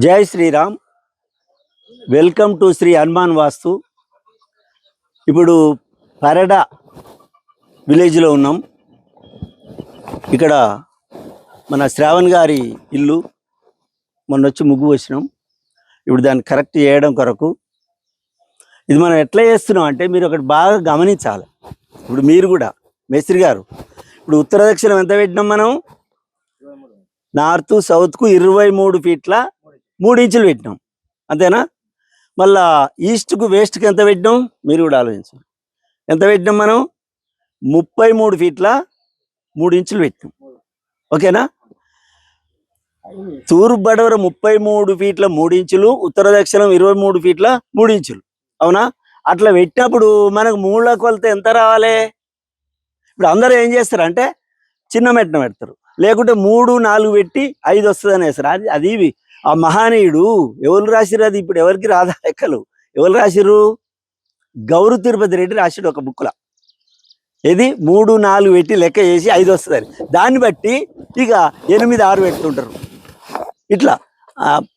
జై Sriram. Welcome to Shri Hanuman వాస్తు. ఇప్పుడు పరడ విలేజ్లో ఉన్నాం. ఇక్కడ మన శ్రావణ్ గారి ఇల్లు మొన్న వచ్చి ముగ్గు వచ్చినాం. ఇప్పుడు దాన్ని కరెక్ట్ చేయడం కొరకు ఇది మనం ఎట్లా చేస్తున్నాం అంటే మీరు ఒకటి బాగా గమనించాలి. ఇప్పుడు మీరు కూడా మేస్త్రి గారు ఇప్పుడు ఉత్తర దక్షిణం ఎంత పెట్టినాం మనం? నార్త్ సౌత్కు 23 ఫీట్ల 3 ఇంచులు పెట్టినాం, అంతేనా? మళ్ళా ఈస్ట్కు వెస్ట్కి ఎంత పెట్టినాం మీరు కూడా ఆలోచించండి. ఎంత పెట్టినాం మనం? 33 ఫీట్ల 3 ఇంచులు పెట్టినాం, ఓకేనా? తూర్పు బడవర 33 ఫీట్ల 3 ఇంచులు, ఉత్తర దక్షిణం 23 ఫీట్ల 3 ఇంచులు, అవునా? అట్లా పెట్టినప్పుడు మనకు మూల కొలత ఎంత రావాలి? ఇప్పుడు అందరూ ఏం చేస్తారు అంటే చిన్న మెట్న పెడతారు, లేకుంటే 3, 4 పెట్టి 5 వస్తుంది అనేసారు. అది ఆ మహానీయుడు ఎవరు రాసిరు? అది ఇప్పుడు ఎవరికి రాదా లెక్కలు? ఎవరు రాసిరు? గౌరు తిరుపతి రెడ్డి రాసిడు ఒక బుక్లో. ఇది 3, 4 పెట్టి లెక్క చేసి 5 వస్తుందని. దాన్ని బట్టి ఇక 8, 6 పెడుతుంటారు. ఇట్లా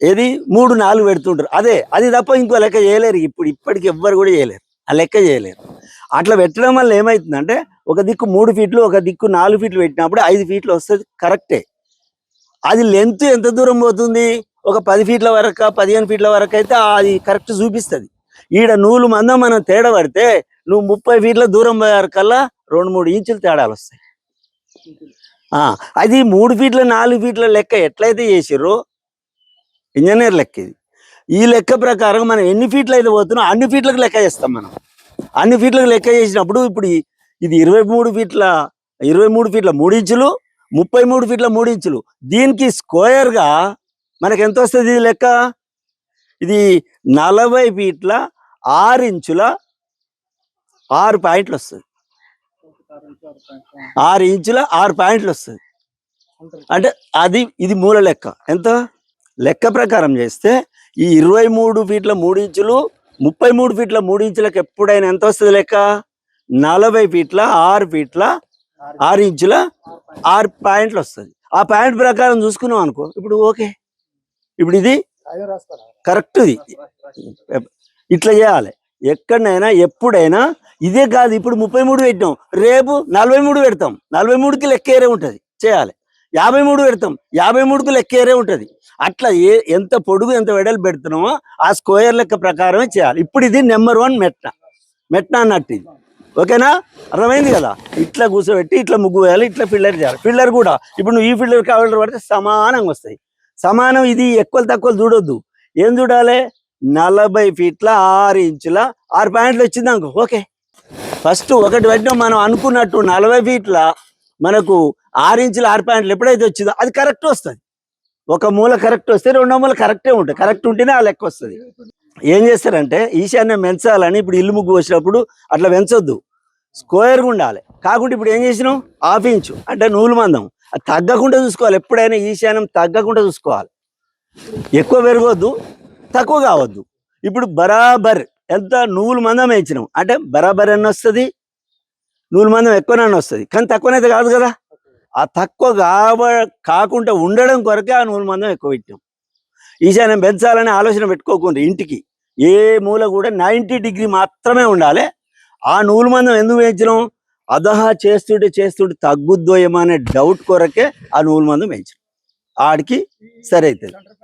ఏది 3, 4 పెడుతుంటారు. అది తప్ప ఇంకో లెక్క చేయలేరు. ఇప్పటికి ఎవ్వరు కూడా చేయలేరు, ఆ లెక్క చేయలేరు. అట్లా పెట్టడం వల్ల ఏమవుతుందంటే ఒక దిక్కు 3 ఫీట్లు, ఒక దిక్కు 4 ఫీట్లు పెట్టినప్పుడు 5 ఫీట్లు వస్తుంది, కరెక్టే. అది లెంత్ ఎంత దూరం పోతుంది? ఒక 10 ఫీట్ల వరకు, 15 ఫీట్ల వరకు అయితే అది కరెక్ట్ చూపిస్తుంది. ఈడ నూలు మందం మనం తేడా పడితే నువ్వు 30 ఫీట్ల దూరం పోయేకల్లా 2-3 ఇంచులు తేడాలు వస్తాయి. అది 3 ఫీట్ల 4 ఫీట్ల లెక్క ఎట్లయితే చేసిర్రో ఇంజనీర్ లెక్క ఇది. ఈ లెక్క ప్రకారం మనం ఎన్ని ఫీట్లు అయితే పోతున్నాం అన్ని ఫీట్లకు లెక్క చేస్తాం. మనం అన్ని ఫీట్లకు లెక్క చేసినప్పుడు ఇప్పుడు ఇది 23 ఫీట్ల 3 ఇంచులు, 33 ఫీట్ల 3 ఇంచులు. దీనికి స్క్వేర్గా మనకు ఎంత వస్తుంది లెక్క? ఇది 40 ఫీట్ల 6 ఇంచుల 6 పాయింట్లు వస్తుంది. 6 ఇంచుల 6 పాయింట్లు వస్తుంది. అంటే ఇది మూల లెక్క. ఎంత లెక్క ప్రకారం చేస్తే ఈ 23 ఫీట్ల 3 ఇంచులు 33 ఫీట్ల 3 ఇంచులకు ఎప్పుడైనా ఎంత వస్తుంది లెక్క? 40 ఫీట్ల 6 ఇంచుల 6 పాయింట్లు వస్తుంది. ఆ పాయింట్ ప్రకారం చూసుకున్నాం అనుకో, ఇప్పుడు ఓకే. ఇప్పుడు ఇది కరెక్ట్. ఇది ఇట్లా చేయాలి ఎక్కడైనా ఎప్పుడైనా. ఇదే కాదు, ఇప్పుడు 33 పెట్టినాం, రేపు 43 పెడతాం, 43కి లెక్క ఏరే ఉంటుంది, చేయాలి. 53 పెడతాం, 53కు లెక్క ఏరే ఉంటుంది. అట్లా ఎంత పొడుగు ఎంత వెడలు పెడుతున్నామో ఆ స్క్వేర్ లెక్క ప్రకారమే చేయాలి. ఇప్పుడు ఇది నెంబర్ 1 మెట్న అన్నట్టు ఇది, ఓకేనా? అర్థమైంది కదా? ఇట్లా కూర్చోబెట్టి ఇట్లా ముగ్గు వేయాలి, ఇట్లా ఫిల్లర్ చేయాలి. ఫిల్లర్ కూడా ఇప్పుడు నువ్వు ఈ ఫిల్లర్ కావాలి పడితే సమానంగా వస్తాయి. సమానం. ఇది ఎక్కువలు తక్కువలు చూడొద్దు. ఏం చూడాలి? 40 ఫీట్ల 6 ఇంచుల 6 పాయింట్లు వచ్చింది అనుకో, ఓకే. ఫస్ట్ ఒకటి పెట్టినాం మనం అనుకున్నట్టు 40 ఫీట్ల మనకు 6 ఇంచుల 6 పాయింట్లు ఎప్పుడైతే వచ్చిందో అది కరెక్ట్ వస్తుంది. ఒక మూల కరెక్ట్ వస్తే రెండో మూల కరెక్టే ఉంటుంది. కరెక్ట్ ఉంటేనే ఆ లెక్క వస్తుంది. ఏం చేస్తారంటే ఈశాన్యం పెంచాలని ఇప్పుడు ఇల్లు ముగ్గు వచ్చినప్పుడు అట్లా పెంచొద్దు, స్క్వేర్గా ఉండాలి. కాకుండా ఇప్పుడు ఏం చేసినాం? 1/2 ఇంచు అంటే నూలు మందం, అది తగ్గకుండా చూసుకోవాలి. ఎప్పుడైనా ఈశాన్యం తగ్గకుండా చూసుకోవాలి. ఎక్కువ పెరగొద్దు, తక్కువ కావద్దు. ఇప్పుడు బరాబర్ ఎంత నూలు మందం వేయించినాం అంటే బరాబర్ ఎన్ని వస్తుంది? నూలు మందం ఎక్కువనన్నా వస్తుంది, కానీ తక్కువనైతే కాదు కదా. ఆ తక్కువ కాకుండా ఉండడం కొరకే ఆ నూలు మందం ఎక్కువ పెట్టాం. ఈశాన్యం పెంచాలని ఆలోచన పెట్టుకోకుండా ఇంటికి ఏ మూల కూడా 90 డిగ్రీ మాత్రమే ఉండాలి. ఆ నూలు మందం ఎందుకు పెంచినాం? అదహా చేస్తుంటే తగ్గుద్దో ఏమో అనే డౌట్ కొరకే ఆ నూలు మందం పెంచినాం. ఆడికి సరే అవుతుంది.